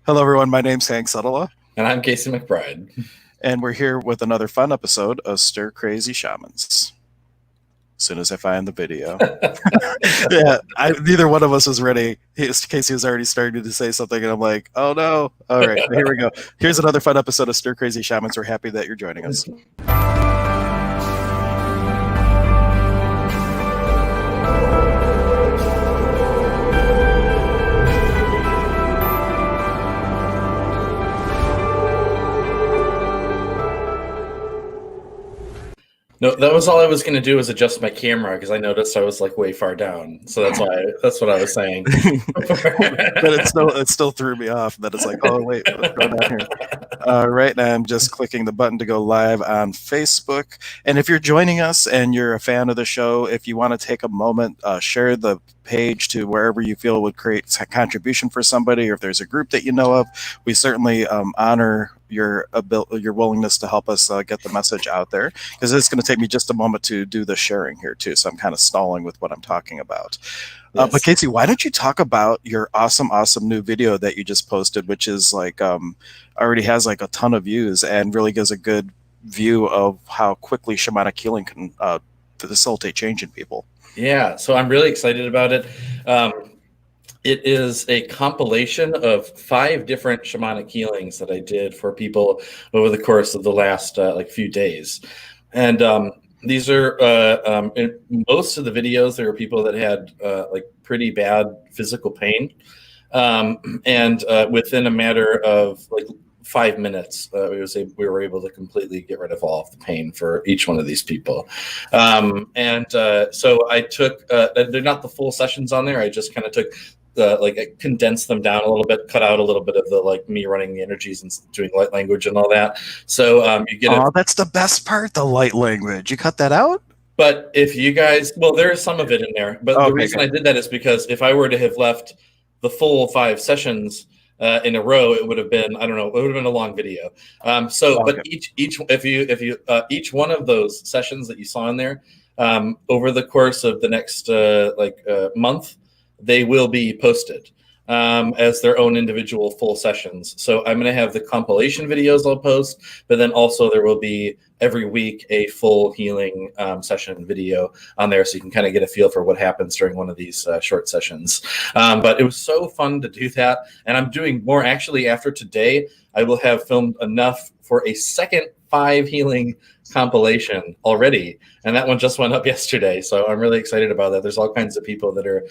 Hello, everyone. My name's Hank Suttala, And I'm Casey McBride. and we're here with another fun episode of Stir Crazy Shamans. As soon as I find the video. Yeah, neither one of us was ready. Casey was already starting to say something, and I'm like, oh no. All right, here we go. Here's another fun episode of Stir Crazy Shamans. We're happy that you're joining us. No, that was all I was going to do was adjust my camera because I noticed I was like way far down. So that's what I was saying. But it still threw me off. That it's like, oh wait, what's going on here? Right now, I'm just clicking the button to go live on Facebook. And if you're joining us and you're a fan of the show, if you want to take a moment, share the page to wherever you feel would create a contribution for somebody, or if there's a group that you know of, we certainly honor your willingness to help us get the message out there, because it's going to take me just a moment to do the sharing here too, so I'm kind of stalling with what I'm talking about. Yes. But Casey, why don't you talk about your awesome new video that you just posted, which is like already has like a ton of views and really gives a good view of how quickly shamanic healing can facilitate change in people. Yeah, so I'm really excited about it. It is a compilation of 5 different shamanic healings that I did for people over the course of the last few days. And these are in most of the videos, there were people that had pretty bad physical pain. And within a matter of 5 minutes, we were able to completely get rid of all of the pain for each one of these people. So I took, they're not the full sessions on there. I just kind of took I condensed them down a little bit, cut out a little bit of the me running the energies and doing light language and all that. So you get that's the best part, the light language. You cut that out? But if you guys, there is some of it in there. But the reason I did that is because if I were to have left the full 5 sessions in a row, it would have been, I don't know, it would have been a long video. But each one of those sessions that you saw in there, over the course of the next month, they will be posted as their own individual full sessions. So I'm going to have the compilation videos I'll post, but then also there will be every week a full healing session video on there, so you can kind of get a feel for what happens during one of these short sessions. But it was so fun to do that, and I'm doing more actually after today. I will have filmed enough for a second 5 healing compilation already, and that one just went up yesterday, so I'm really excited about that. There's all kinds of people that are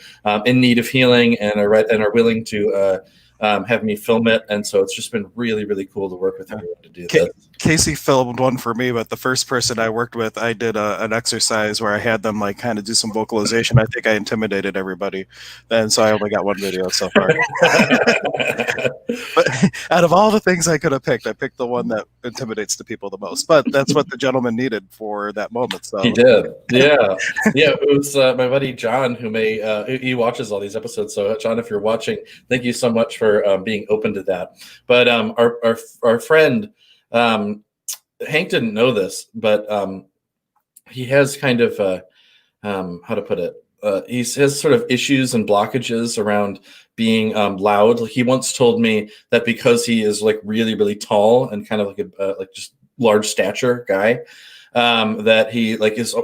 in need of healing and are willing to have me film it, and so it's just been really cool to work with everyone to do that. Casey filmed one for me, but the first person I worked with, I did an exercise where I had them kind of do some vocalization. I think I intimidated everybody, and so I only got one video so far. But out of all the things I could have picked, I picked the one that intimidates the people the most. But that's what the gentleman needed for that moment. So he did, yeah. It was my buddy John who he watches all these episodes. So John, if you're watching, thank you so much for being open to that. But our friend Hank didn't know this, but he has kind of how to put it. He has sort of issues and blockages around being loud. He once told me that because he is really tall and kind of just large stature guy, that he's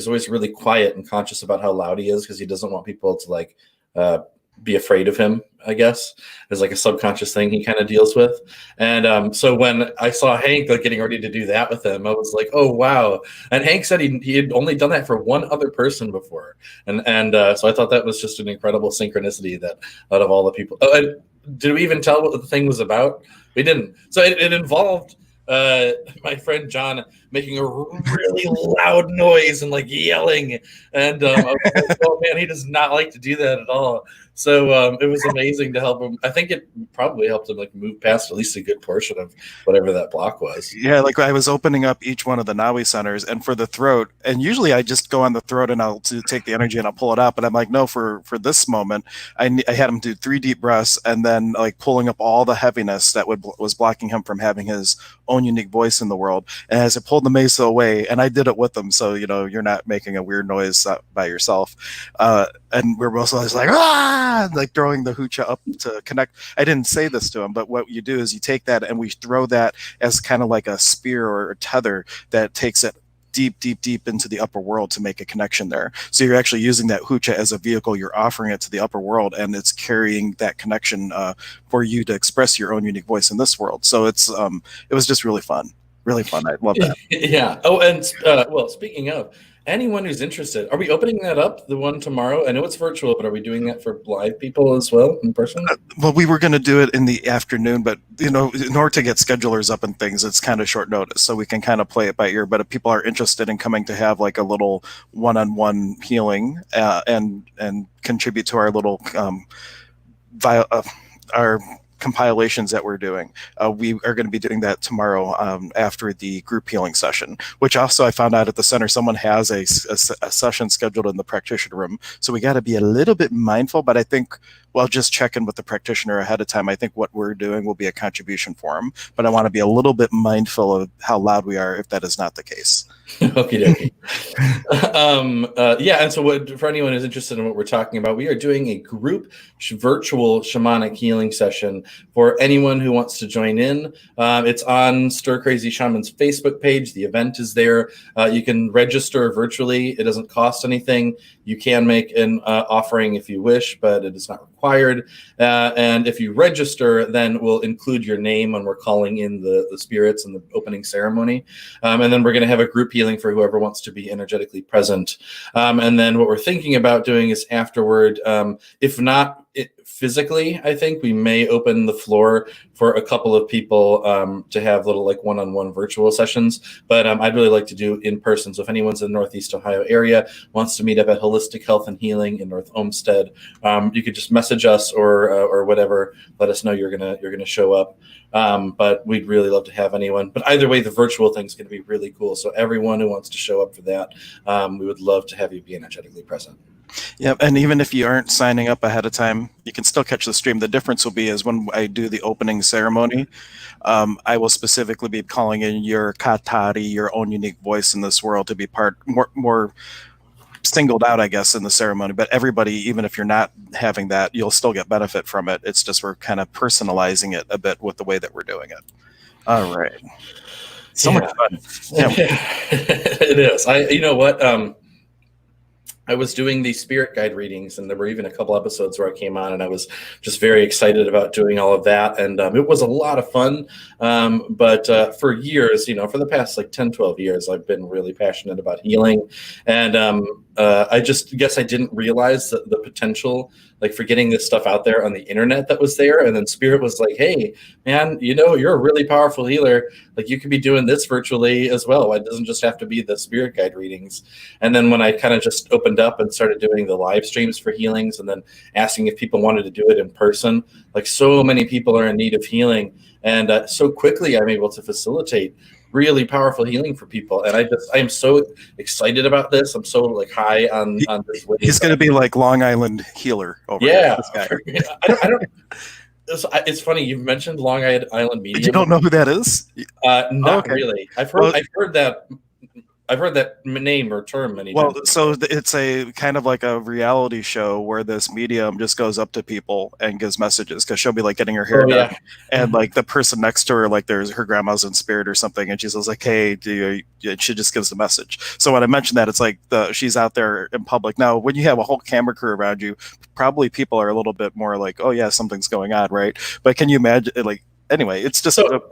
always really quiet and conscious about how loud he is, because he doesn't want people to be afraid of him, I guess. There's a subconscious thing he kind of deals with. And so when I saw Hank getting ready to do that with him, I was like, oh wow. And Hank said he had only done that for one other person before, and so I thought that was just an incredible synchronicity, that out of all the people. Did we even tell what the thing was about? We didn't. So it involved my friend John making a really loud noise and yelling, and I was like, oh man, he does not like to do that at all. So it was amazing to help him. I think it probably helped him move past at least a good portion of whatever that block was. Yeah, I was opening up each one of the Nawi centers, and for the throat, and usually I just go on the throat and I'll take the energy and I'll pull it out. But I'm like, no, for this moment, I had him do 3 deep breaths, and then pulling up all the heaviness that was blocking him from having his own unique voice in the world. And as I pulled the mesa away, and I did it with them, so you're not making a weird noise by yourself. And we're both always like, ah, like throwing the hoocha up to connect. I didn't say this to him, but what you do is you take that and we throw that as kind of like a spear or a tether that takes it deep into the upper world to make a connection there. So you're actually using that hoocha as a vehicle. You're offering it to the upper world, and it's carrying that connection for you to express your own unique voice in this world. So it was just really fun. Really fun. I love that. Yeah. Oh, and well, speaking of, anyone who's interested, are we opening that up, the one tomorrow? I know it's virtual, but are we doing that for live people as well, in person? Well, we were going to do it in the afternoon, but in order to get schedulers up and things, it's kind of short notice, so we can kind of play it by ear. But if people are interested in coming to have like a little one-on-one healing and contribute to our little our compilations that we're doing, we are going to be doing that tomorrow after the group healing session, which also I found out at the center someone has a session scheduled in the practitioner room, so we got to be a little bit mindful. But I think we'll just check in with the practitioner ahead of time. I think what we're doing will be a contribution for him, but I want to be a little bit mindful of how loud we are if that is not the case. Okie dokie. Yeah, and so for anyone who's interested in what we're talking about, we are doing a group virtual shamanic healing session for anyone who wants to join in. It's on Stir Crazy Shaman's Facebook page. The event is there. You can register virtually. It doesn't cost anything. You can make an offering if you wish, but it is not required. And if you register, then we'll include your name when we're calling in the spirits in the opening ceremony. And then we're going to have a group healing for whoever wants to be energetically present. And then what we're thinking about doing is afterward, if not physically, I think we may open the floor for a couple of people to have little like one-on-one virtual sessions. But I'd really like to do in person. So if anyone's in the Northeast Ohio area, wants to meet up at Holistic Health and Healing in North Olmsted, you could just message us or whatever. Let us know you're gonna show up. But we'd really love to have anyone. But either way, the virtual thing is going to be really cool. So everyone who wants to show up for that, we would love to have you be energetically present. Yeah, and even if you aren't signing up ahead of time, you can still catch the stream. The difference will be is when I do the opening ceremony, I will specifically be calling in your katari, your own unique voice in this world, to be part more singled out, I guess, in the ceremony. But everybody, even if you're not having that, you'll still get benefit from it. It's just we're kind of personalizing it a bit with the way that we're doing it. All right. So much fun. Yeah. It is. You know what? I was doing these spirit guide readings, and there were even a couple episodes where I came on, and I was just very excited about doing all of that. And it was a lot of fun. But for years, for the past like 10, 12 years, I've been really passionate about healing. And I just guess I didn't realize the potential, like, for getting this stuff out there on the internet that was there. And then Spirit was like, hey, man, you're a really powerful healer. Like, you could be doing this virtually as well. It doesn't just have to be the spirit guide readings. And then when I kind of just opened up and started doing the live streams for healings and then asking if people wanted to do it in person, like, so many people are in need of healing. And so quickly I'm able to facilitate really powerful healing for people. And I am so excited about this. I'm so like high on this wave. He's going to be like Long Island healer over here. This guy. I don't it's funny you've mentioned Long Island Medium. You don't know who that is? Not really. I've heard that name or term many times. Well, so it's a kind of like a reality show where this medium just goes up to people and gives messages, because she'll be like getting her hair done, and like the person next to her, like there's her grandma's in spirit or something, and she's like, hey, and she just gives the message. So when I mentioned that, it's like she's out there in public. Now, when you have a whole camera crew around you, probably people are a little bit more like, oh yeah, something's going on, right? But can you imagine, like, anyway, it's just so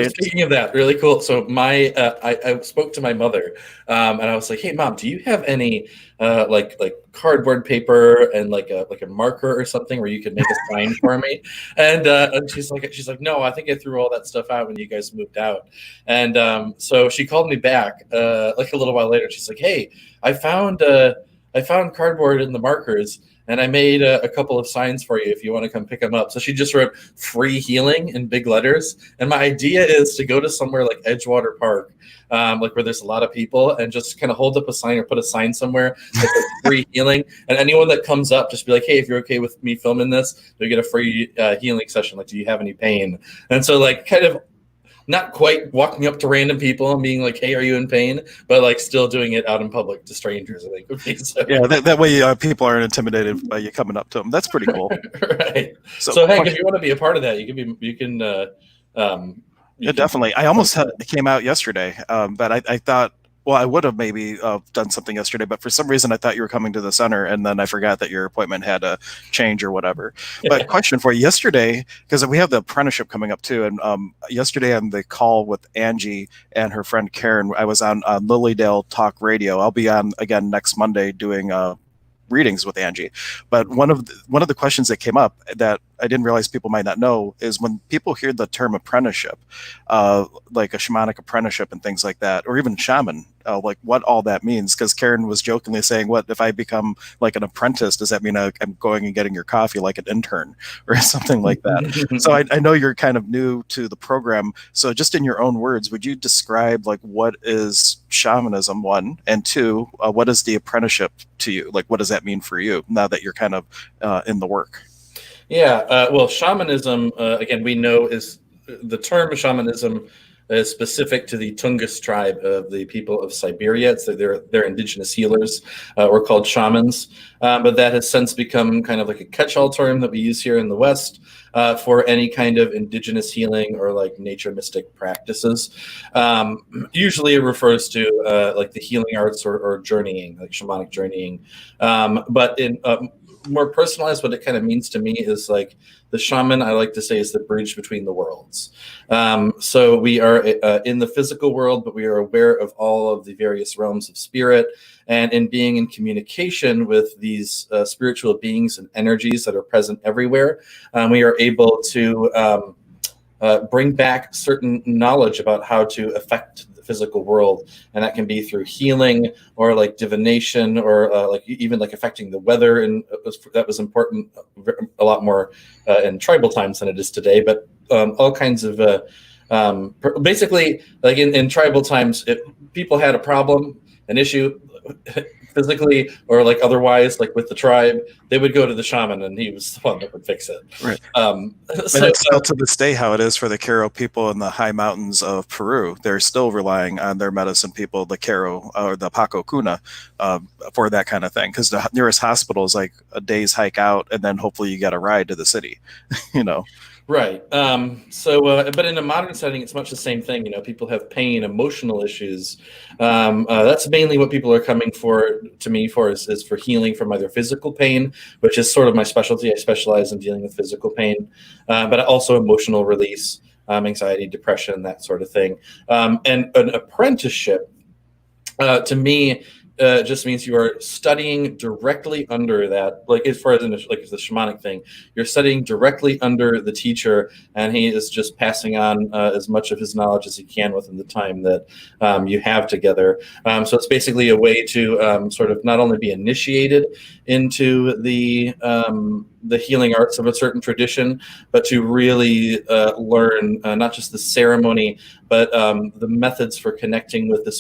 speaking of that, really cool. So I spoke to my mother, and I was like, "Hey, Mom, do you have any like cardboard paper and like a marker or something where you could make a sign for me?" And she's like, "No, I think I threw all that stuff out when you guys moved out." And so she called me back like a little while later. She's like, "Hey, I found cardboard and the markers, and I made a couple of signs for you if you want to come pick them up." So she just wrote free healing in big letters. And my idea is to go to somewhere like Edgewater Park, like where there's a lot of people, and just kind of hold up a sign or put a sign somewhere that says free healing. And anyone that comes up, just be like, hey, if you're okay with me filming this, you'll get a free healing session. Like, do you have any pain? And so, like, kind of not quite walking up to random people and being like, "Hey, are you in pain?" But like still doing it out in public to strangers. I think would be so. Yeah, that way people aren't intimidated by you coming up to them. That's pretty cool. Right. So, So Hank, if you want to be a part of that, you can yeah, definitely. I almost came out yesterday, but I thought, well, I would have maybe done something yesterday, but for some reason I thought you were coming to the center, and then I forgot that your appointment had to change or whatever. But question for you, yesterday, because we have the apprenticeship coming up too, and yesterday on the call with Angie and her friend Karen, I was on Lilydale Talk Radio. I'll be on again next Monday doing readings with Angie. But one of the questions that came up that I didn't realize people might not know is when people hear the term apprenticeship, like a shamanic apprenticeship and things like that, or even shaman, like what all that means. Because Karen was jokingly saying, "What if I become like an apprentice? Does that mean I'm going and getting your coffee like an intern or something like that?" So I know you're kind of new to the program. So just in your own words, would you describe like what is shamanism, one, and two, what is the apprenticeship to you? Like, what does that mean for you now that you're kind of in the work? Yeah, well, shamanism, again, we know is the term shamanism is specific to the Tungus tribe of the people of Siberia. It's they're indigenous healers, or called shamans. But that has since become kind of like a catch-all term that we use here in the West for any kind of indigenous healing or like nature mystic practices. Usually it refers to like the healing arts or journeying, like shamanic journeying. But in more personalized, what it kind of means to me is like the shaman, I like to say, is the bridge between the worlds. So we are in the physical world, but we are aware of all of the various realms of spirit. And in being in communication with these spiritual beings and energies that are present everywhere, we are able to bring back certain knowledge about how to affect the physical world, and that can be through healing or like divination or like even like affecting the weather, and that was important a lot more in tribal times than it is today. But all kinds of basically, like in tribal times, if people had a problem, an issue, physically or like otherwise, like with the tribe, they would go to the shaman, and he was the one that would fix it. Right. And it's still to this day how it is for the Q'ero people in the high mountains of Peru. They're still relying on their medicine people, the Q'ero or the Paco Cuna, for that kind of thing. Because the nearest hospital is like a day's hike out, and then hopefully you get a ride to the city. You know. Right. But in a modern setting, it's much the same thing. You know, people have pain, emotional issues. That's mainly what people are coming to me for is for healing from either physical pain, which is sort of my specialty. I specialize in dealing with physical pain, but also emotional release, anxiety, depression, that sort of thing. And an apprenticeship, to me, just means you are studying directly under that, like as far as like the shamanic thing, you're studying directly under the teacher, and he is just passing on as much of his knowledge as he can within the time that you have together. So it's basically a way to sort of not only be initiated into the healing arts of a certain tradition, but to really learn not just the ceremony, but the methods for connecting with the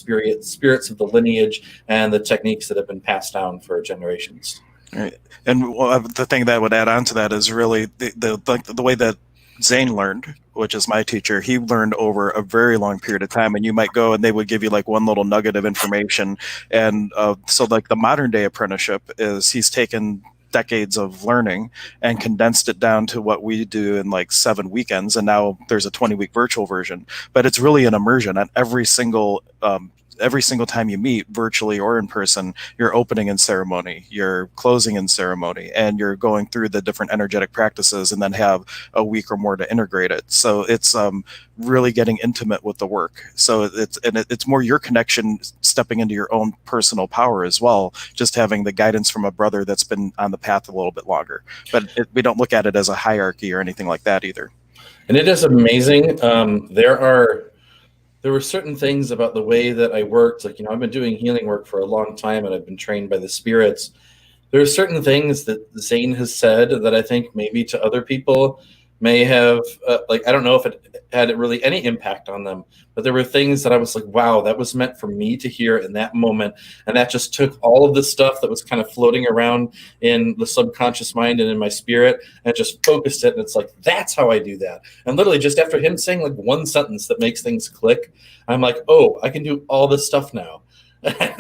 spirits of the lineage and the techniques that have been passed down for generations. Right. And the thing that would add on to that is really the way that Zane learned, which is my teacher. He learned over a very long period of time, and you might go and they would give you like one little nugget of information. And so like the modern day apprenticeship is he's taken decades of learning and condensed it down to what we do in like 7 weekends, and now there's a 20-week virtual version, but it's really an immersion. And every single time you meet, virtually or in person, you're opening in ceremony, you're closing in ceremony, and you're going through the different energetic practices, and then have a week or more to integrate it. So it's really getting intimate with the work. So it's more your connection, stepping into your own personal power as well, just having the guidance from a brother that's been on the path a little bit longer. But we don't look at it as a hierarchy or anything like that either. And it is amazing. There were certain things about the way that I worked. Like, you know, I've been doing healing work for a long time, and I've been trained by the spirits. There are certain things that Zane has said that I think maybe to other people may have like, I don't know if it had really any impact on them, but there were things that I was like, wow, that was meant for me to hear in that moment. And that just took all of the stuff that was kind of floating around in the subconscious mind and in my spirit and just focused it. And it's like, that's how I do that. And literally just after him saying like one sentence that makes things click, I'm like, oh, I can do all this stuff now.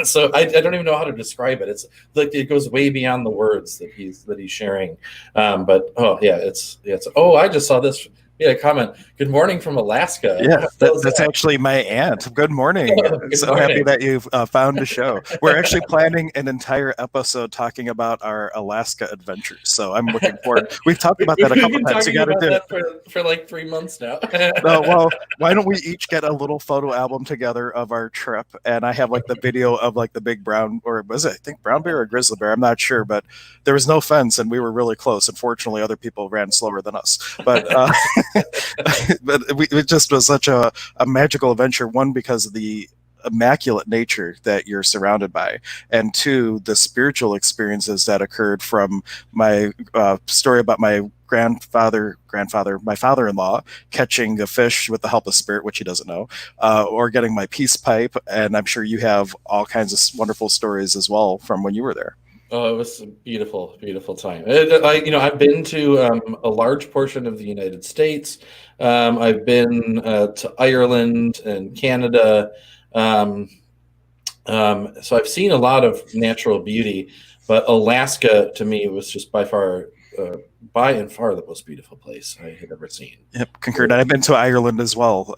So I don't even know how to describe it. It's like it goes way beyond the words that he's sharing. But oh yeah, it's oh, I just saw this. Yeah, comment. Good morning from Alaska. Yeah, that's actually my aunt. Good morning. Good So morning. happy that you've found the show. We're actually planning an entire episode talking about our Alaska adventures. So I'm looking forward. We've talked about that a couple times. You got to do that for like 3 months now. No, well, why don't we each get a little photo album together of our trip? And I have like the video of like the big brown, or was it, I think, brown bear or grizzly bear? I'm not sure, but there was no fence and we were really close. Unfortunately, other people ran slower than us. But but it just was such a magical adventure. One, because of the immaculate nature that you're surrounded by, and two, the spiritual experiences that occurred from my story about my my father-in-law catching a fish with the help of spirit, which he doesn't know, or getting my peace pipe. And I'm sure you have all kinds of wonderful stories as well from when you were there. Oh, it was a beautiful, beautiful time. I've been to a large portion of the United States. I've been to Ireland and Canada. So I've seen a lot of natural beauty, but Alaska to me was just by and far the most beautiful place I had ever seen. Yep, concurred. I've been to Ireland as well.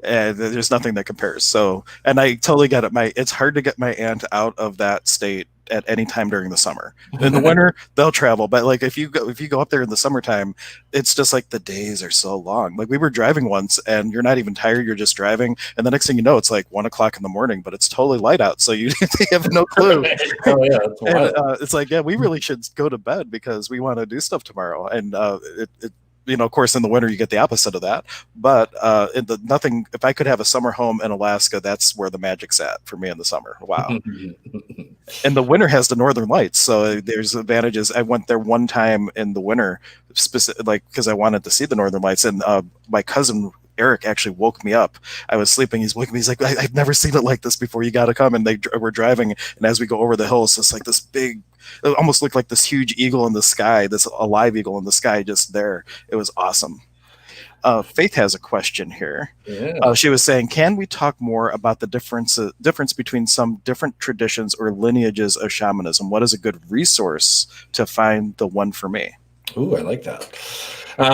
And there's nothing that compares. So, and I totally get it. It's hard to get my aunt out of that state at any time during the summer. In the winter, they'll travel, but like if you go up there in the summertime, it's just like the days are so long. Like we were driving once, and you're not even tired; you're just driving, and the next thing you know, it's like 1 o'clock in the morning, but it's totally light out, so you have no clue. Oh yeah, that's wild. And, it's like, yeah, we really should go to bed because we want to do stuff tomorrow, and of course, in the winter you get the opposite of that. But if I could have a summer home in Alaska, that's where the magic's at for me in the summer. Wow. And the winter has the northern lights, so there's advantages. I went there one time in the winter, because I wanted to see the northern lights, and my cousin Eric actually woke me up. I was sleeping. He's waking me. He's like, I've never seen it like this before. You got to come. And we're driving, and as we go over the hills, it's like this big. It almost looked like this huge eagle in the sky, this alive eagle in the sky, just there. It was awesome. Faith has a question here. Yeah. She was saying, can we talk more about the difference between some different traditions or lineages of shamanism? What is a good resource to find the one for me? Ooh, I like that.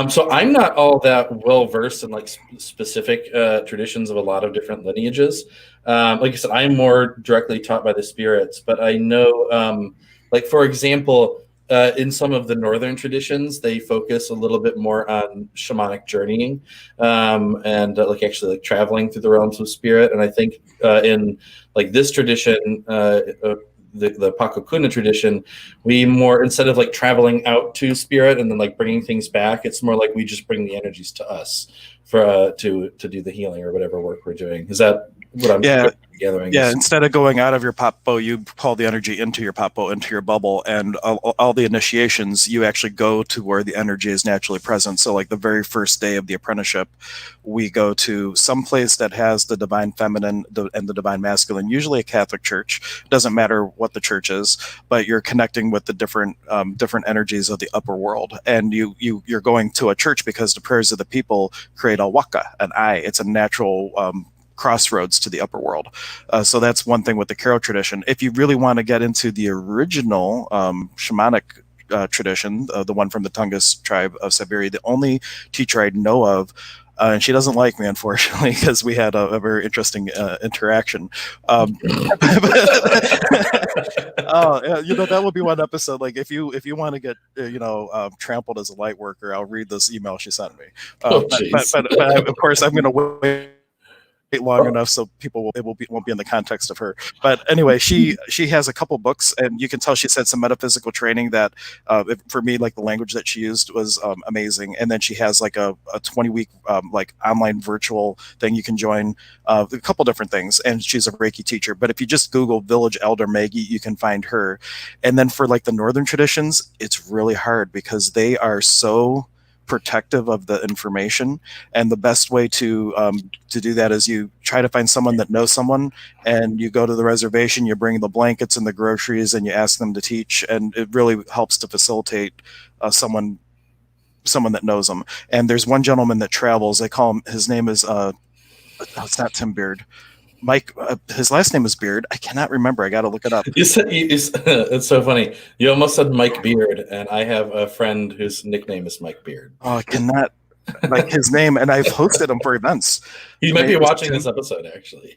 So I'm not all that well versed in like specific traditions of a lot of different lineages. Like I said, I'm more directly taught by the spirits, but I know, like for example, in some of the northern traditions, they focus a little bit more on shamanic journeying and like traveling through the realms of spirit. And I think in like this tradition, the Pakokuna tradition, we more, instead of like traveling out to spirit and then like bringing things back, it's more like we just bring the energies to us for to do the healing or whatever work we're doing. Is that what I'm gathering? Yeah, instead of going out of your poppo, you call the energy into your poppo, into your bubble, and all the initiations, you actually go to where the energy is naturally present. So like the very first day of the apprenticeship, we go to some place that has the divine feminine and the divine masculine, usually a Catholic church. Doesn't matter what the church is, but you're connecting with the different energies of the upper world. And you're going to a church because the prayers of the people create a waka, an eye. It's a natural crossroads to the upper world. So that's one thing with the Karo tradition. If you really want to get into the original shamanic tradition, the one from the Tungus tribe of Siberia, the only teacher I know of, and she doesn't like me, unfortunately, because we had a very interesting interaction. That would be one episode. Like if you want to get trampled as a light worker, I'll read this email she sent me. But of course, I'm going to wait long enough so people won't be in the context of her. But anyway, she has a couple books, and you can tell she's had some metaphysical training that for me, like the language that she used was amazing. And then she has like a 20-week like online virtual thing you can join, a couple different things, and she's a Reiki teacher. But if you just Google Village Elder Maggie, you can find her. And then for like the northern traditions, it's really hard because they are so protective of the information. And the best way to do that is you try to find someone that knows someone, and you go to the reservation, you bring the blankets and the groceries, and you ask them to teach. And it really helps to facilitate someone that knows them. And there's one gentleman that travels. They call him. His name is it's not Tim Beard. Mike, his last name is Beard. I cannot remember. I got to look it up. It's so funny. You almost said Mike Beard, and I have a friend whose nickname is Mike Beard. Oh, I cannot like his name, and I've hosted him for events. He might be watching this episode, actually.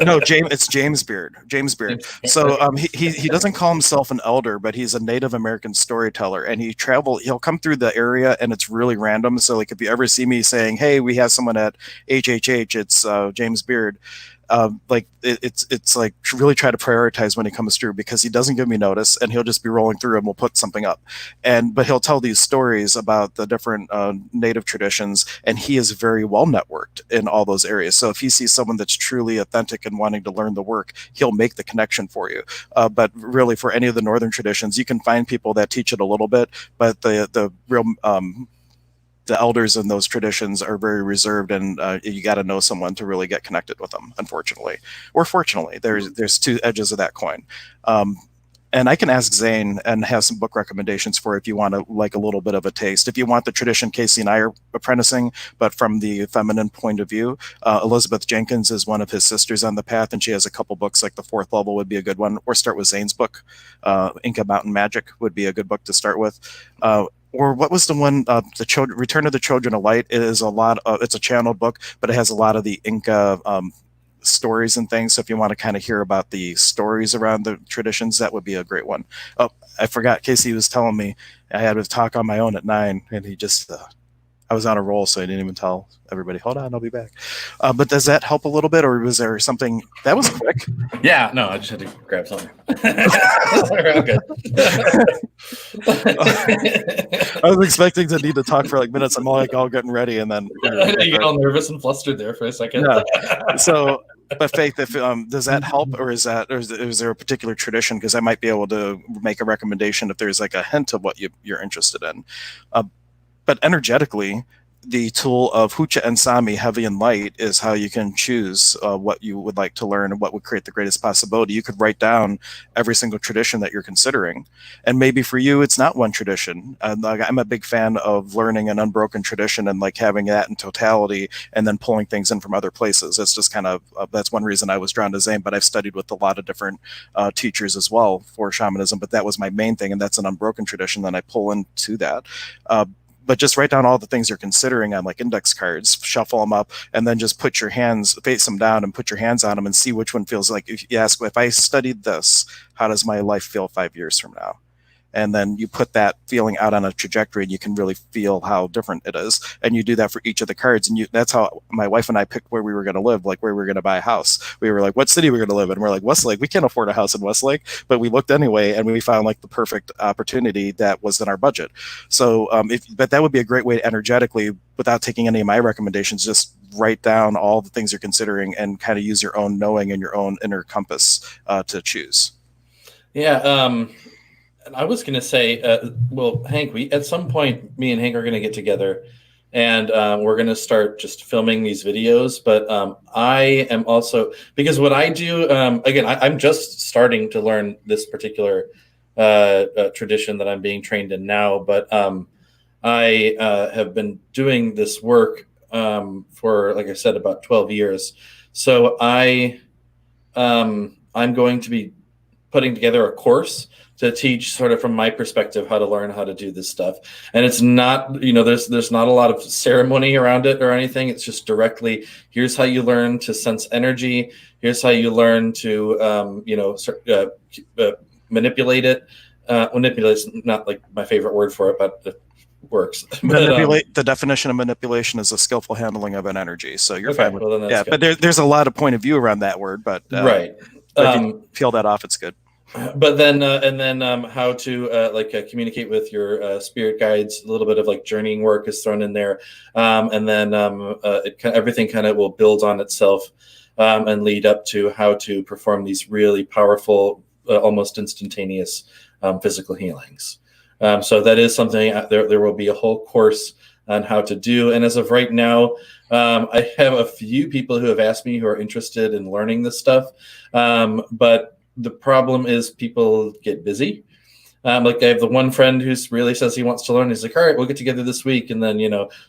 No, it's James Beard. James Beard. So he doesn't call himself an elder, but he's a Native American storyteller, and he'll come through the area, and it's really random. So like if you ever see me saying, "Hey, we have someone at HHH," it's James Beard. It's like really try to prioritize when he comes through, because he doesn't give me notice, and he'll just be rolling through and we'll put something up. But he'll tell these stories about the different native traditions, and he is very well networked in all those areas. So if he sees someone that's truly authentic and wanting to learn the work, he'll make the connection for you. But really, for any of the northern traditions, you can find people that teach it a little bit, but the real the elders in those traditions are very reserved, and you got to know someone to really get connected with them, unfortunately. Or fortunately, there's two edges of that coin. And I can ask Zane and have some book recommendations for if you want to like a little bit of a taste. If you want the tradition Casey and I are apprenticing, but from the feminine point of view, Elizabeth Jenkins is one of his sisters on the path, and she has a couple books, like the Fourth Level would be a good one, or start with Zane's book. Inca Mountain Magic would be a good book to start with. Or what was the one, Return of the Children of Light? It is it's a channeled book, but it has a lot of the Inca stories and things. So if you want to kind of hear about the stories around the traditions, that would be a great one. Oh, I forgot. Casey was telling me I had a talk on my own at 9, and he just, I was on a roll, so I didn't even tell everybody, hold on, I'll be back. But does that help a little bit, or was there something that was quick? Yeah, no, I just had to grab something. Okay. I was expecting to need to talk for like minutes. I'm all getting ready, and then you get all nervous and flustered there for a second. Yeah. So, but Faith, if does that help, or is there a particular tradition? Because I might be able to make a recommendation if there's like a hint of what you're interested in. But energetically, the tool of Hucha and Sami, heavy and light, is how you can choose what you would like to learn and what would create the greatest possibility. You could write down every single tradition that you're considering. And maybe for you, it's not one tradition. I'm a big fan of learning an unbroken tradition and like having that in totality and then pulling things in from other places. It's just kind of, that's one reason I was drawn to Zane, but I've studied with a lot of different teachers as well for shamanism, but that was my main thing. And that's an unbroken tradition. Then I pull into that. But just write down all the things you're considering on like index cards, shuffle them up, and then just put your hands, face them down and put your hands on them and see which one feels like. If you ask, if I studied this, how does my life feel 5 years from now? And then you put that feeling out on a trajectory, and you can really feel how different it is. And you do that for each of the cards. And that's how my wife and I picked where we were going to live, like where we were going to buy a house. We were like, what city we're going to live in? And we're like, Westlake. We can't afford a house in Westlake, but we looked anyway, and we found like the perfect opportunity that was in our budget. So, but that would be a great way to energetically, without taking any of my recommendations, just write down all the things you're considering and kind of use your own knowing and your own inner compass to choose. Yeah. I was going to say, well, Hank, at some point, me and Hank are going to get together, and we're going to start just filming these videos. But I am also, because what I do, again, I'm just starting to learn this particular tradition that I'm being trained in now. But I have been doing this work for, like I said, about 12 years. So I'm going to be putting together a course to teach sort of from my perspective how to learn how to do this stuff. And it's not, there's not a lot of ceremony around it or anything. It's just directly, here's how you learn to sense energy. Here's how you learn to, manipulate it. Manipulate is not like my favorite word for it, but it works. Manipulate. The definition of manipulation is a skillful handling of an energy. So you're fine with well, yeah, good. But there's a lot of point of view around that word, but right. If you peel that off, it's good. But then, how to communicate with your spirit guides. A little bit of like journeying work is thrown in there, and then everything kind of will build on itself and lead up to how to perform these really powerful, almost instantaneous physical healings. So that is something. There will be a whole course on how to do. And as of right now, I have a few people who have asked me who are interested in learning this stuff. But the problem is people get busy. Like I have the one friend who's really says he wants to learn. He's like, all right, we'll get together this week. And then,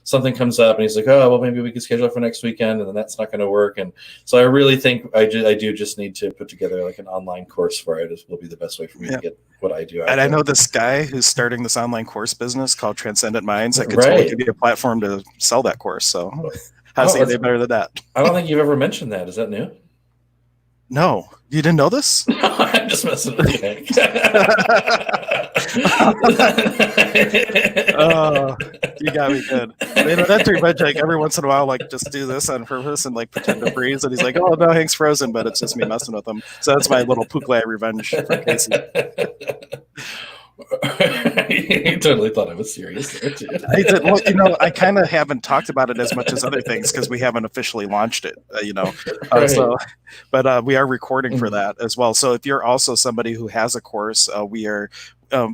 something comes up and he's like, oh, well, maybe we can schedule it for next weekend. And then that's not going to work. And so I really think I do just need to put together like an online course for it. It will be the best way for me to get what I do. And I know this guy who's starting this online course business called Transcendent Minds that could totally give you a platform to sell that course. So how's he better than that? I don't think you've ever mentioned that. Is that new? No, you didn't know this? No, I'm just messing with you. Oh, you got me good. That's revenge. Like every once in a while, like just do this on purpose and like pretend to freeze. And he's like, "Oh no, Hank's frozen," but it's just me messing with him. So that's my little Pukle revenge for Casey. You totally thought I was serious there too. I did. Well, I kind of haven't talked about it as much as other things because we haven't officially launched it. Right. But we are recording for that as well. So if you're also somebody who has a course, we are.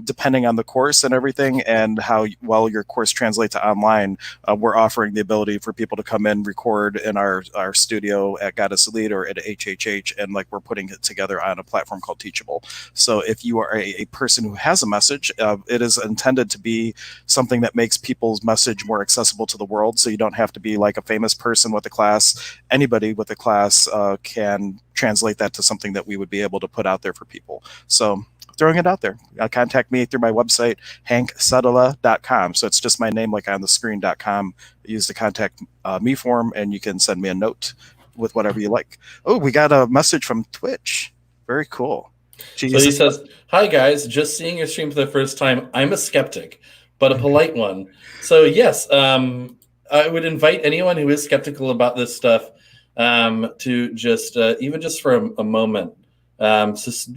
Depending on the course and everything and how well your course translates to online, we're offering the ability for people to come in, record in our studio at Goddess Elite or at HHH, and like we're putting it together on a platform called Teachable. So if you are a person who has a message, it is intended to be something that makes people's message more accessible to the world. So you don't have to be like a famous person with a class. Anybody with a class can translate that to something that we would be able to put out there for people. So throwing it out there. Contact me through my website, hanksadala.com. So it's just my name like on the screen.com. Use the contact me form and you can send me a note with whatever you like. Oh, we got a message from Twitch. Very cool. So he says, hi guys, just seeing your stream for the first time. I'm a skeptic, but a polite one. So yes, I would invite anyone who is skeptical about this stuff to just, even just for a moment, just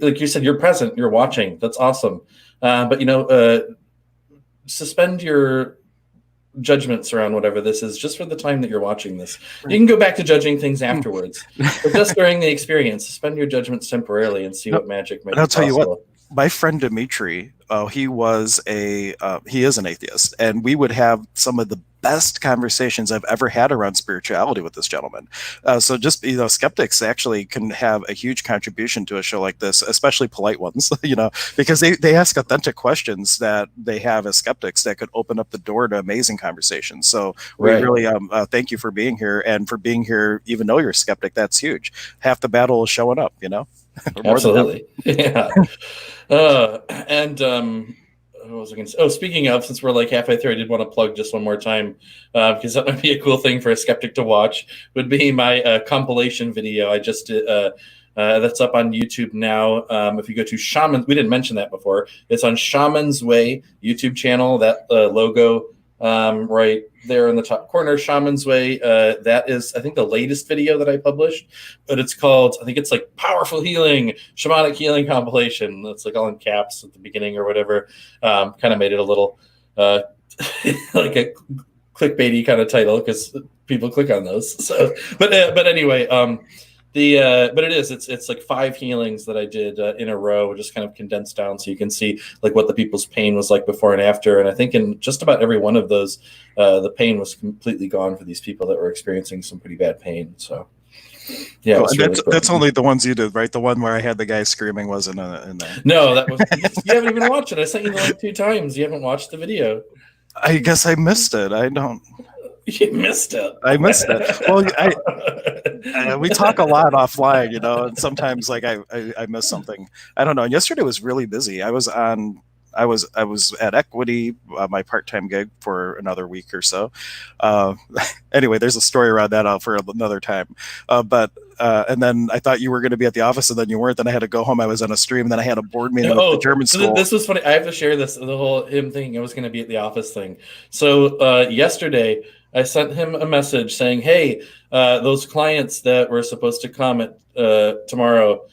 like you said, you're present, you're watching. That's awesome. But suspend your judgments around whatever this is just for the time that you're watching this. You can go back to judging things afterwards, but just during the experience, suspend your judgments temporarily and see what magic makes. I'll tell you what. My friend Dimitri, he is an atheist, and we would have some of the best conversations I've ever had around spirituality with this gentleman. So just, skeptics actually can have a huge contribution to a show like this, especially polite ones, because they ask authentic questions that they have as skeptics that could open up the door to amazing conversations. So we really thank you for being here, and for being here, even though you're a skeptic, that's huge. Half the battle is showing up, Absolutely. Yeah. What was I going to say? Oh, speaking of, since we're like halfway through, I did want to plug just one more time because that might be a cool thing for a skeptic to watch. Would be my compilation video. I just did. That's up on YouTube now. If you go to Shaman, we didn't mention that before. It's on Shaman's Way YouTube channel. That logo right there in the top corner, Shaman's Way. That is, I think, the latest video that I published, but it's called, I think it's like Powerful Healing, Shamanic Healing Compilation. That's like all in caps at the beginning or whatever. Kind of made it a little like a clickbaity kind of title because people click on those. So, but anyway, but it's like 5 healings that I did in a row, just kind of condensed down so you can see like what the people's pain was like before and after. And I think in just about every one of those, the pain was completely gone for these people that were experiencing some pretty bad pain. So yeah, that's only the ones you did, right? The one where I had the guy screaming wasn't in there. No, that was you haven't even watched it. I sent you the link 2 times. You haven't watched the video. I guess I missed it. I don't. You missed it. I missed it. Well, we talk a lot offline, and sometimes like I miss something. I don't know. And yesterday was really busy. I was at Equity, my part-time gig, for another week or so. Anyway, there's a story around that for another time. And then I thought you were going to be at the office, and then you weren't. Then I had to go home. I was on a stream, and then I had a board meeting with the German school. This was funny. I have to share this. The whole him thinking I was going to be at the office thing. So yesterday, I sent him a message saying, "Hey, those clients that were supposed to come at tomorrow,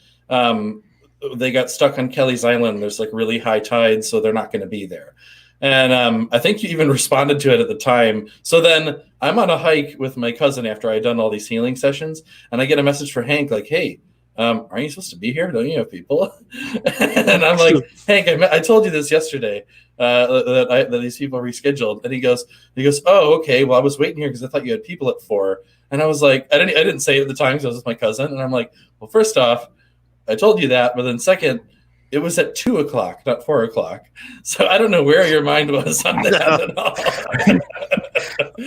they got stuck on Kelly's Island. There's like really high tide, so they're not going to be there." And I think you even responded to it at the time. So then I'm on a hike with my cousin after I had done all these healing sessions, and I get a message for Hank like, "Hey, aren't you supposed to be here? Don't you have people? And I'm like, Hank, I told you this yesterday, that these people rescheduled. And he goes, oh, okay. Well, I was waiting here because I thought you had people at 4. And I was like, I didn't say it at the time because I was with my cousin. And I'm like, well, first off, I told you that, but then second, it was at 2 o'clock, not 4 o'clock. So I don't know where your mind was on that at all.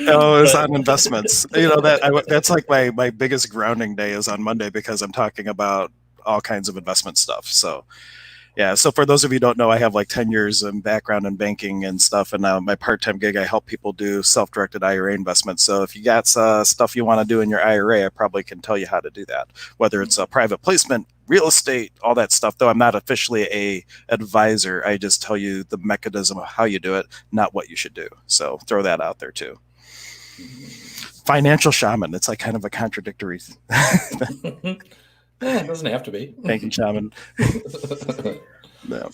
Oh, it's on investments. That's like my biggest grounding day is on Monday because I'm talking about all kinds of investment stuff. So yeah. So for those of you who don't know, I have like 10 years in background in banking and stuff. And now my part-time gig, I help people do self-directed IRA investments. So if you got stuff you want to do in your IRA, I probably can tell you how to do that, whether it's a private placement, real estate, all that stuff. Though I'm not officially a advisor. I just tell you the mechanism of how you do it, not what you should do. So throw that out there too. Financial shaman. It's like kind of a contradictory. It doesn't have to be. Thank you, Shaman. No.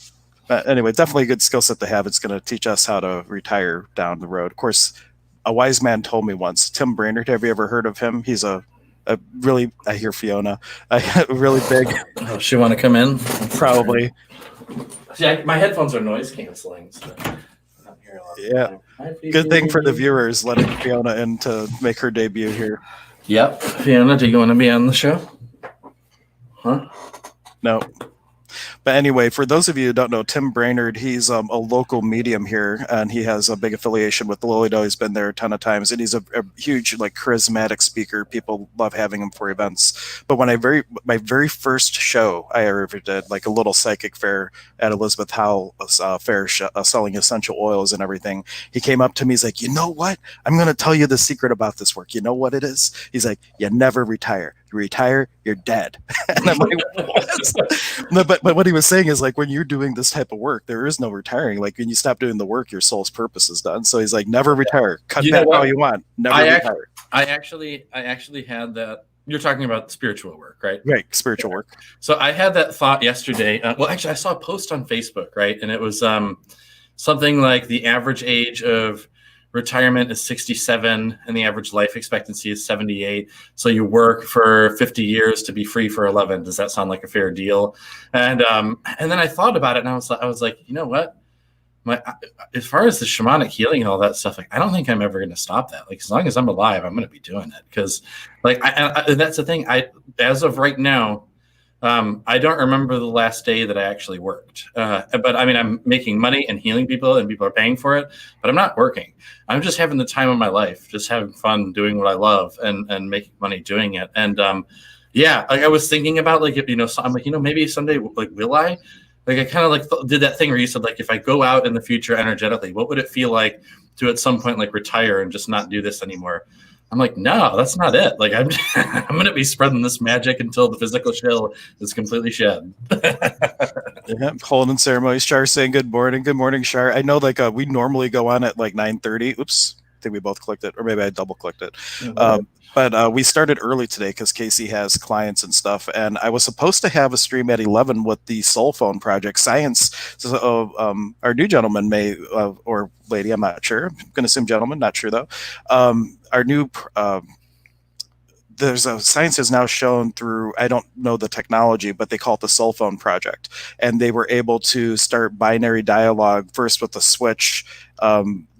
But anyway, definitely a good skill set to have. It's going to teach us how to retire down the road. Of course, a wise man told me once, Tim Brainerd, have you ever heard of him? He's a really, I hear Fiona, a really big. Oh, she want to come in? Probably. See, my headphones are noise canceling. So yeah. Good thing for the viewers, letting Fiona in to make her debut here. Yep. Fiona, do you want to be on the show? Huh? No. But anyway, for those of you who don't know, Tim Brainerd, he's a local medium here, and he has a big affiliation with Lilido. He's been there a ton of times, and he's a huge, like, charismatic speaker. People love having him for events. But when my very first show I ever did, like a little psychic fair at Elizabeth Howell fair, selling essential oils and everything, he came up to me. He's like, you know what? I'm going to tell you the secret about this work. You know what it is? He's like, you never retire. You retire, you're dead. And I'm like, what? No, but what he was saying is, like, when you're doing this type of work, there is no retiring. Like, when you stop doing the work, your soul's purpose is done. So he's like, never retire. Cut back all you want. Never retire. I actually had that. You're talking about spiritual work, right? Right, spiritual work. So I had that thought yesterday. Well, actually, I saw a post on Facebook, right? And it was something like the average age of retirement is 67 and the average life expectancy is 78. So you work for 50 years to be free for 11. Does that sound like a fair deal? And then I thought about it, and I was like, you know what? As far as the shamanic healing and all that stuff, like, I don't think I'm ever going to stop that. Like, as long as I'm alive, I'm going to be doing it. Because, like, that's the thing. As of right now, I don't remember the last day that I actually worked. But I mean, I'm making money and healing people, and people are paying for it. But I'm not working. I'm just having the time of my life, just having fun doing what I love and making money doing it. And yeah, like, I was thinking about, like, so I'm like, maybe someday, like, will I? Like, I kind of like did that thing where you said, like, if I go out in the future energetically, what would it feel like to at some point, like, retire and just not do this anymore? I'm like, no, that's not it. Like, I'm going to be spreading this magic until the physical shell is completely shed. Yeah, holding ceremonies. Shar saying good morning. Good morning, Shar. I know, like, we normally go on at like 9:30. Oops, I think we both clicked it, or maybe I double clicked it. Mm-hmm. But we started early today because Casey has clients and stuff, and I was supposed to have a stream at 11 with the Soul Phone Project Science. So our new gentleman may or lady, I'm not sure. I'm going to assume gentleman, not sure though. Our new there's a science has now shown through, I don't know the technology, but they call it the Soul Phone Project, and they were able to start binary dialogue first with the switch.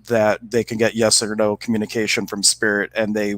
That they can get yes or no communication from spirit, and they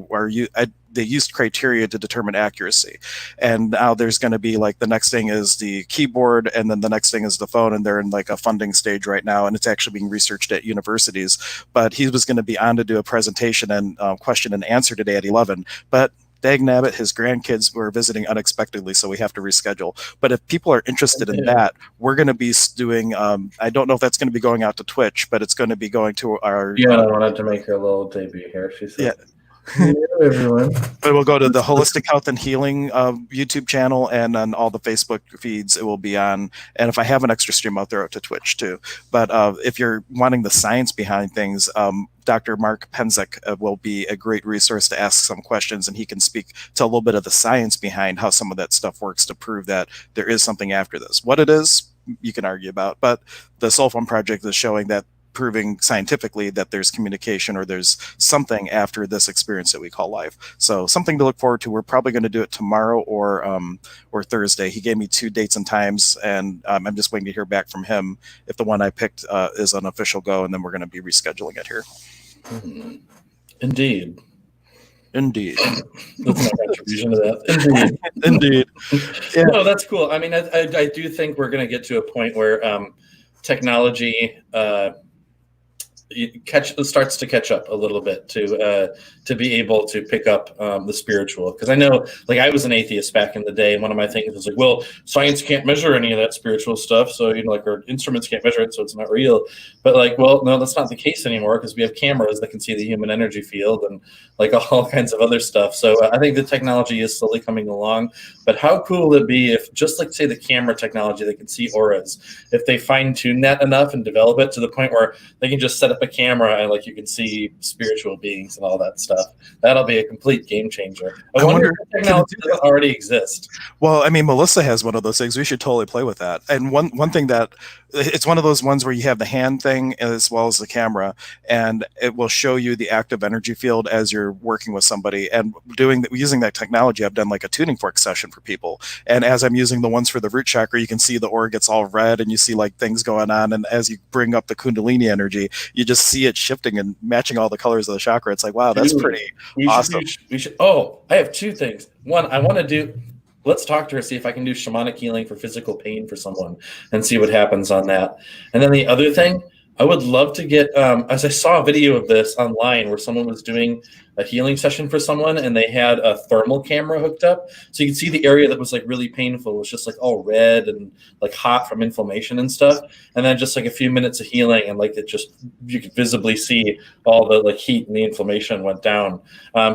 used criteria to determine accuracy. And now there's going to be, like, the next thing is the keyboard, and then the next thing is the phone, and they're in, like, a funding stage right now, and it's actually being researched at universities. But he was going to be on to do a presentation and question and answer today at 11, but dagnabbit, his grandkids were visiting unexpectedly, so we have to reschedule. But if people are interested in that, we're going to be doing, I don't know if that's going to be going out to Twitch, but it's going to be going to our... Yeah, I wanted to make her little debut here. She said, yeah. Hello, everyone. But we'll go to the Holistic Health and Healing YouTube channel, and on all the Facebook feeds it will be on. And if I have an extra stream, I'll throw it to Twitch too. But if you're wanting the science behind things, Dr. Mark Penzek will be a great resource to ask some questions, and he can speak to a little bit of the science behind how some of that stuff works to prove that there is something after this. What it is, you can argue about, but the Soul Phone Project is showing that proving scientifically that there's communication or there's something after this experience that we call life. So something to look forward to. We're probably going to do it tomorrow or Thursday. He gave me 2 dates and times, and I'm just waiting to hear back from him if the one I picked is an official go, and then we're going to be rescheduling it here. Indeed. That's my contribution to that. Indeed. Yeah. No, that's cool. I mean, I do think we're going to get to a point where technology starts to catch up a little bit to be able to pick up the spiritual. Because I know, like, I was an atheist back in the day, and one of my things was like, well, science can't measure any of that spiritual stuff, so like our instruments can't measure it, so it's not real. But like, well, no, that's not the case anymore, because we have cameras that can see the human energy field and like all kinds of other stuff. So I think the technology is slowly coming along. But how cool would it be if, just like say the camera technology that can see auras, if they fine tune that enough and develop it to the point where they can just set up a camera and like you can see spiritual beings and all that stuff. That'll be a complete game changer. I wonder if technology doesn't already exist. Well, I mean, Melissa has one of those things. We should totally play with that. And one thing that it's one of those ones where you have the hand thing as well as the camera, and it will show you the active energy field as you're working with somebody. And using that technology, I've done like a tuning fork session for people. And as I'm using the ones for the root chakra, you can see the aura gets all red, and you see like things going on. And as you bring up the Kundalini energy, you just see it shifting and matching all the colors of the chakra. It's like, wow, that's pretty awesome. I have 2 things. One, I want to do. Let's talk to her, see if I can do shamanic healing for physical pain for someone and see what happens on that. And then the other thing, I would love to get, as I saw a video of this online where someone was doing a healing session for someone and they had a thermal camera hooked up. So you could see the area that was like really painful. It was just like all red and like hot from inflammation and stuff. And then just like a few minutes of healing and like you could visibly see all the like heat and the inflammation went down.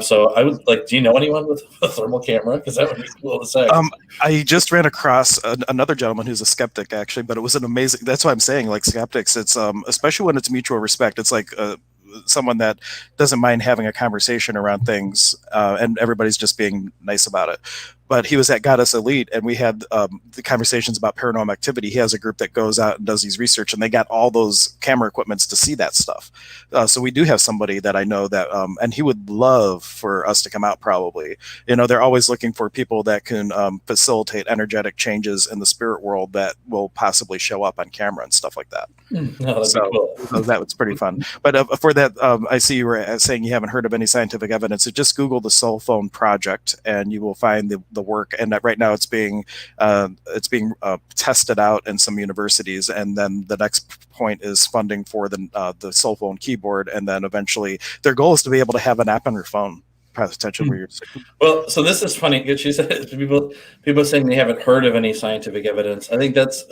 So I would like, do you know anyone with a thermal camera? Because that would be cool to say. I just ran across another gentleman who's a skeptic actually, but it was an amazing, that's why I'm saying like skeptics, it's especially when it's mutual respect. It's like someone that doesn't mind having a conversation around things, and everybody's just being nice about it. But he was at Goddess Elite, and we had the conversations about paranormal activity. He has a group that goes out and does these research, and they got all those camera equipments to see that stuff. So we do have somebody that I know that, and he would love for us to come out probably. You know, they're always looking for people that can facilitate energetic changes in the spirit world that will possibly show up on camera and stuff like that. So that was pretty fun. But for that, I see you were saying you haven't heard of any scientific evidence. So just Google the Soul Phone Project, and you will find the work. And right now it's being tested out in some universities. And then the next point is funding for the Soul Phone keyboard. And then eventually their goal is to be able to have an app on your phone. Potentially where you're well, so this is funny. She said people saying they haven't heard of any scientific evidence. I think that's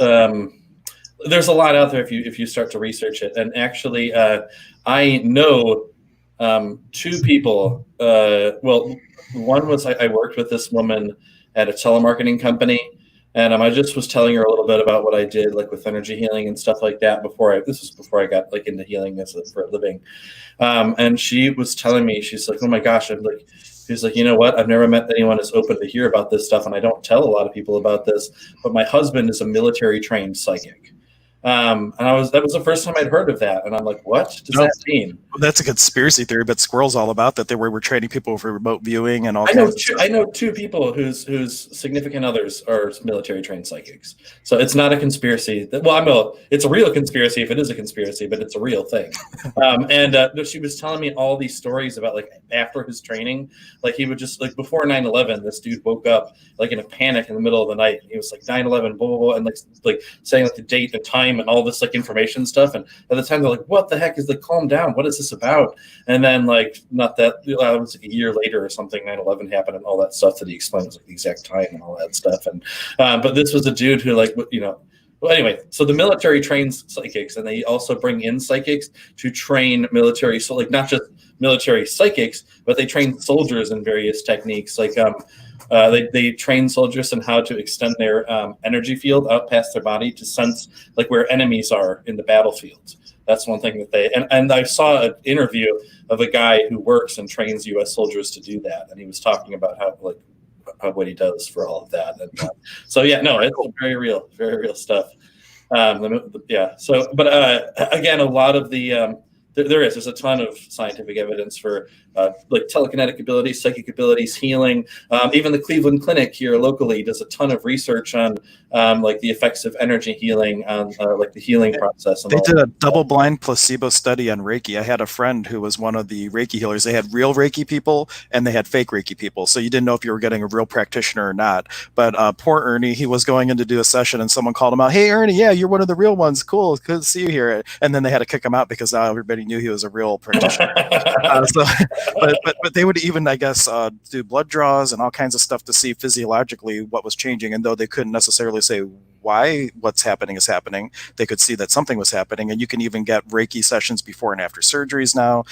there's a lot out there if you start to research it. And actually, I know 2 people. Well, one was I worked with this woman at a telemarketing company, and I just was telling her a little bit about what I did, like with energy healing and stuff like that. This was before I got like into healing for a living. And she was telling me, she's like, "Oh my gosh!" She's like, "You know what? I've never met anyone as open to hear about this stuff, and I don't tell a lot of people about this. But my husband is a military trained psychic." And that was the first time I'd heard of that. And I'm like, what does that mean? Well, that's a conspiracy theory, but Squirrel's all about that. They were training people for remote viewing and all I know 2 people whose significant others are military trained psychics. So it's not a conspiracy. Well, it's a real conspiracy if it is a conspiracy, but it's a real thing. And she was telling me all these stories about like after his training, like he would just like before 9/11, this dude woke up like in a panic in the middle of the night. He was like 9/11, blah, blah, blah, and like saying like the date and time and all this like information stuff. And at the time they're like, what the heck is like, calm down. What is this about? And then like, not that it was like a year later or something, 9/11 happened and all that stuff that he explained was like the exact time and all that stuff. And, but this was a dude who like, you know, well, anyway, so the military trains psychics, and they also bring in psychics to train military. So like not just military psychics, but they train soldiers in various techniques. Like, they train soldiers in how to extend their energy field out past their body to sense like where enemies are in the battlefield. That's one thing that and I saw an interview of a guy who works and trains U.S. soldiers to do that, and he was talking about how what he does for all of that. And so yeah, no, it's very real stuff. Yeah. So, but again, a lot of the there's a ton of scientific evidence for like telekinetic abilities, psychic abilities, healing. Even the Cleveland Clinic here locally does a ton of research on like the effects of energy healing on like the healing process. And They all did a double-blind placebo study on Reiki. I had a friend who was one of the Reiki healers. They had real Reiki people and they had fake Reiki people, so you didn't know if you were getting a real practitioner or not. But poor Ernie, he was going in to do a session, and someone called him out. Hey, Ernie, yeah, you're one of the real ones. Cool, good to see you here. And then they had to kick him out because now everybody knew he was a real practitioner. So, but they would even, I guess, do blood draws and all kinds of stuff to see physiologically what was changing. And though they couldn't necessarily say why what's happening is happening, they could see that something was happening. And you can even get Reiki sessions before and after surgeries now,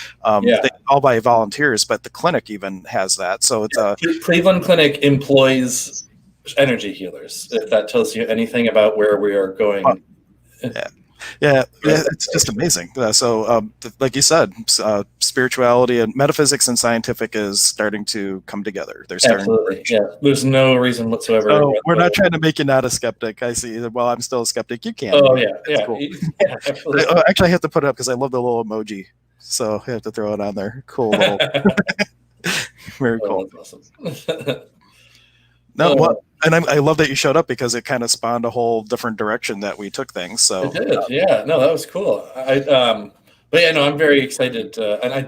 all by volunteers, but the clinic even has that. So it's Cleveland Clinic employs energy healers, if that tells you anything about where we are going. Yeah, it's just amazing. Like you said, spirituality and metaphysics and scientific is starting to come together. They're starting. Absolutely, yeah. There's no reason whatsoever. So we're not trying to make you not a skeptic. I see. Well, I'm still a skeptic. You can. Oh yeah, yeah. Cool. Yeah, absolutely. Actually, I have to put it up because I love the little emoji, so I have to throw it on there. Cool. Little. Very cool. That's awesome. No, and I love that you showed up because it kind of spawned a whole different direction that we took things. So it did, yeah. No, that was cool. But yeah, no, I'm very excited, and I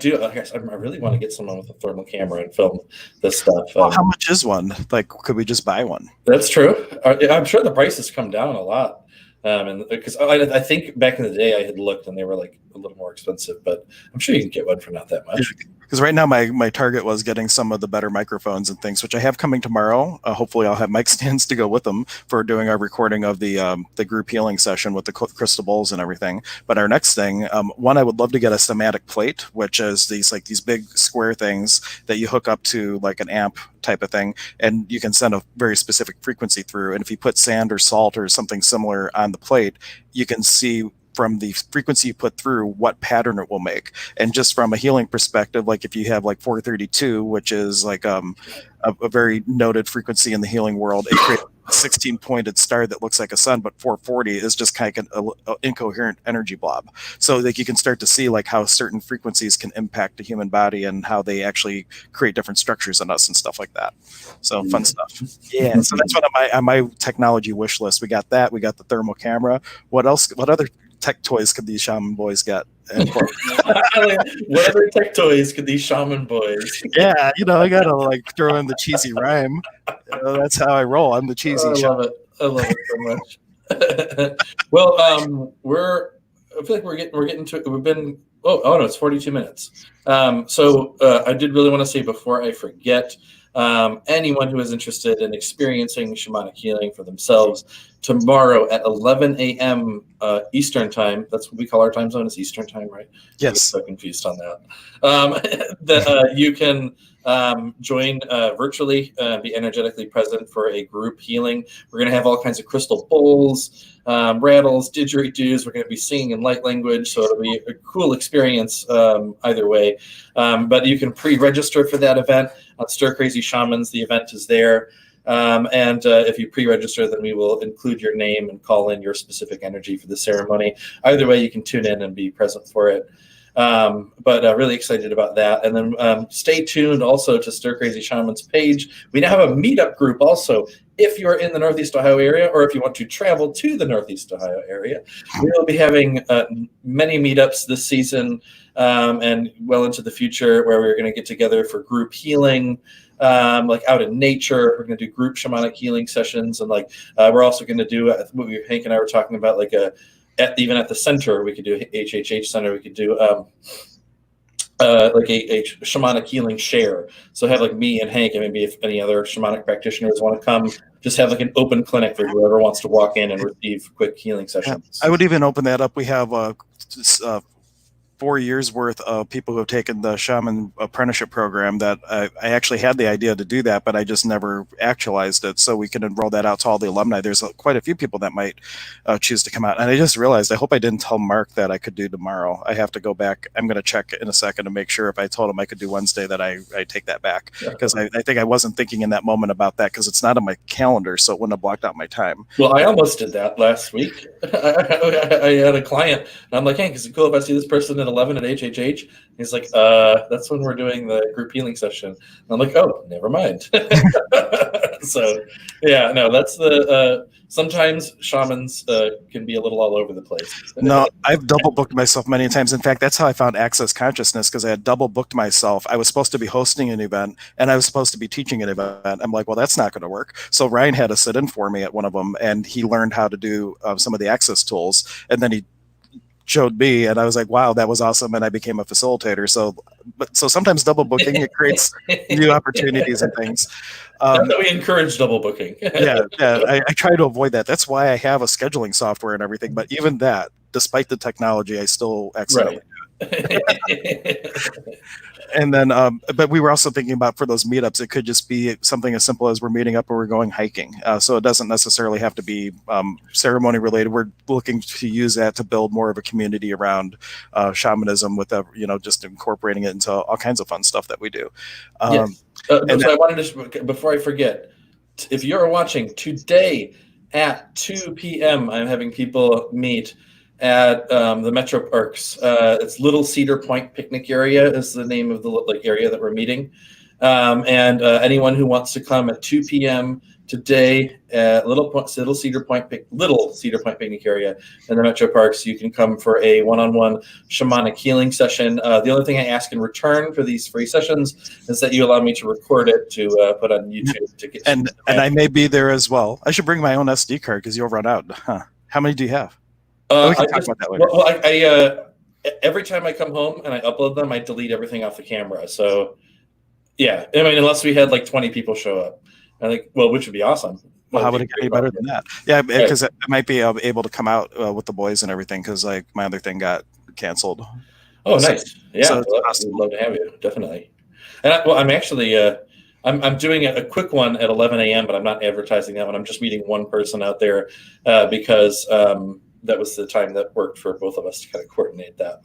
really want to get someone with a thermal camera and film this stuff. How much is one? Like, could we just buy one? That's true. I'm sure the prices come down a lot, and because I think back in the day I had looked and they were like a little more expensive, but I'm sure you can get one for not that much. Because right now my target was getting some of the better microphones and things, which I have coming tomorrow. Hopefully I'll have mic stands to go with them for doing our recording of the group healing session with the crystal bowls and everything. But our next thing, one, I would love to get a somatic plate, which is these big square things that you hook up to like an amp type of thing, and you can send a very specific frequency through. And if you put sand or salt or something similar on the plate, you can see from the frequency you put through what pattern it will make. And just from a healing perspective, like if you have like 432, which is like a very noted frequency in the healing world, it creates a 16-pointed star that looks like a sun, but 440 is just kind of an incoherent energy blob. So like you can start to see like how certain frequencies can impact the human body and how they actually create different structures in us and stuff like that. So fun stuff. Yeah. So that's what on my technology wish list. We got that. We got the thermal camera. What else? What other tech toys could these shaman boys get? What other tech toys could these shaman boys? Yeah, I gotta like throw in the cheesy rhyme. That's how I roll. I'm the cheesy. I love it so much. Well, I feel like we're getting to it. We've been no, it's 42 minutes. So I did really want to say before I forget, anyone who is interested in experiencing shamanic healing for themselves, tomorrow at 11 a.m. Eastern time. That's what we call our time zone. Is Eastern time, right? Yes. I'm so confused on that. You can join virtually, be energetically present for a group healing. We're going to have all kinds of crystal bowls, rattles, didgeridoos. We're going to be singing in light language, so it'll be a cool experience either way. But you can pre-register for that event on Stir Crazy Shamans. The event is there. And if you pre-register, then we will include your name and call in your specific energy for the ceremony. Either way, you can tune in and be present for it. But really excited about that. And then stay tuned also to Stir Crazy Shaman's page. We now have a meetup group also. If you're in the Northeast Ohio area, or if you want to travel to the Northeast Ohio area, we will be having many meetups this season and well into the future, where we're going to get together for group healing. Like out in nature, we're going to do group shamanic healing sessions, and like we're also going to do what Hank and I were talking about, like even at the center, we could do HHH Center. We could do like a shamanic healing share. So have like me and Hank, and maybe if any other shamanic practitioners want to come, just have like an open clinic for whoever wants to walk in and receive quick healing sessions. I would even open that up. We have 4 years worth of people who have taken the Shaman apprenticeship program that I actually had the idea to do that, but I just never actualized it. So we can enroll that out to all the alumni. There's quite a few people that might choose to come out. And I just realized, I hope I didn't tell Mark that I could do tomorrow. I have to go back. I'm going to check in a second to make sure if I told him I could do Wednesday that I take that back. Because I think I wasn't thinking in that moment about that because it's not on my calendar, so it wouldn't have blocked out my time. Well, I almost did that last week. I had a client, and I'm like, "Hey, is it cool if I see this person at 11 at HHH?" He's like, "That's when we're doing the group healing session." And I'm like, "Oh, never mind." So, yeah, no, that's the. Sometimes shamans can be a little all over the place. No, I've double booked myself many times. In fact, that's how I found Access Consciousness, because I had double booked myself. I was supposed to be hosting an event and I was supposed to be teaching an event. I'm like, well, that's not going to work. So Ryan had to sit in for me at one of them, and he learned how to do some of the access tools. And then he showed me, and I was like, wow, that was awesome. And I became a facilitator. So sometimes double booking, it creates new opportunities and things. We encourage double booking. I try to avoid that. That's why I have a scheduling software and everything. But even that, despite the technology, I still accidentally do it. And then, but we were also thinking about for those meetups, it could just be something as simple as we're meeting up or we're going hiking. So it doesn't necessarily have to be ceremony related. We're looking to use that to build more of a community around shamanism with, just incorporating it into all kinds of fun stuff that we do. Yes. And I wanted to, before I forget, if you're watching today at 2 p.m., I'm having people meet at the Metro Parks. It's Little Cedar Point Picnic Area is the name of the area that we're meeting. And anyone who wants to come at 2 p.m. today at Little Cedar Point Picnic Area in the Metro Parks, you can come for a one-on-one shamanic healing session. The only thing I ask in return for these free sessions is that you allow me to record it to put on YouTube. And I may be there as well. I should bring my own SD card because you'll run out. Huh. How many do you have? We can talk about that later. Well, I every time I come home and I upload them, I delete everything off the camera. So, yeah, I mean, unless we had like 20 people show up, I think, which would be awesome. Well, how would it get any better than that? Yeah, because I might be able to come out with the boys and everything because like my other thing got canceled. Oh, nice. Yeah, we'd love to have you, definitely. And I'm actually I'm doing a quick one at 11 a.m., but I'm not advertising that one. I'm just meeting one person out there because that was the time that worked for both of us to kind of coordinate that.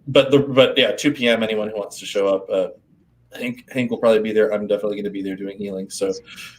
But yeah, 2 p.m. Anyone who wants to show up, Hank will probably be there. I'm definitely going to be there doing healing. So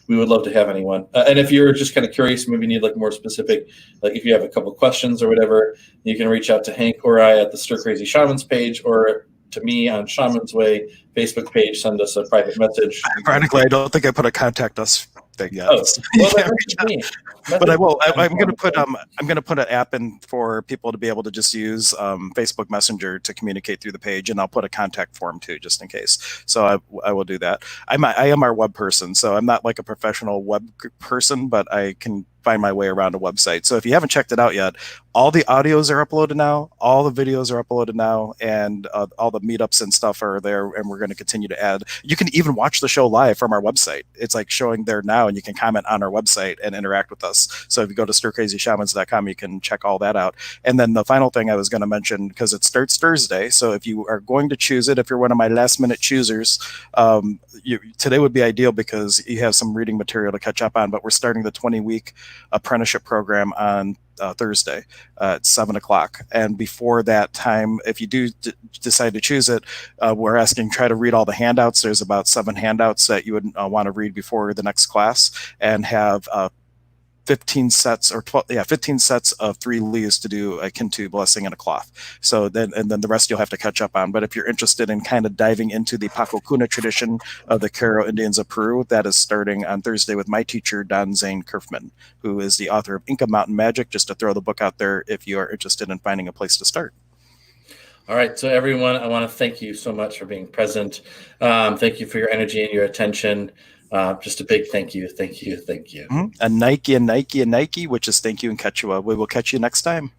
we would love to have anyone. And if you're just kind of curious, maybe need like more specific, like if you have a couple questions or whatever, you can reach out to Hank or I at the Stir Crazy Shamans page or to me on Shaman's Way Facebook page. Send us a private message. Ironically, I don't think I put a contact us thing yet. Oh, well, that's me. But I will. I'm going to put an app in for people to be able to just use Facebook Messenger to communicate through the page, and I'll put a contact form too, just in case. So I will do that. I am our web person, so I'm not like a professional web person, but I can find my way around a website. So if you haven't checked it out yet, all the audios are uploaded now, all the videos are uploaded now, and all the meetups and stuff are there, and we're going to continue to add. You can even watch the show live from our website. It's like showing there now, and you can comment on our website and interact with us. So if you go to stircrazyshamans.com, you can check all that out. And then the final thing I was going to mention, because it starts Thursday, so if you are going to choose it, if you're one of my last minute choosers, today would be ideal because you have some reading material to catch up on, but we're starting the 20-week apprenticeship program on Thursday at 7:00. And before that time, if you do decide to choose it, we're asking try to read all the handouts. There's about 7 handouts that you would want to read before the next class, and have 15 sets or 15 sets of 3 leaves to do a Kintu blessing and a cloth. So then the rest you'll have to catch up on. But if you're interested in kind of diving into the Pakokuna tradition of the Karo Indians of Peru, that is starting on Thursday with my teacher, Don Zane Kerfman, who is the author of Inca Mountain Magic, just to throw the book out there if you are interested in finding a place to start. All right. So everyone, I want to thank you so much for being present. Thank you for your energy and your attention. Just a big thank you. Thank you. Thank you. Mm-hmm. A Nike, which is thank you in Quechua. We will catch you next time.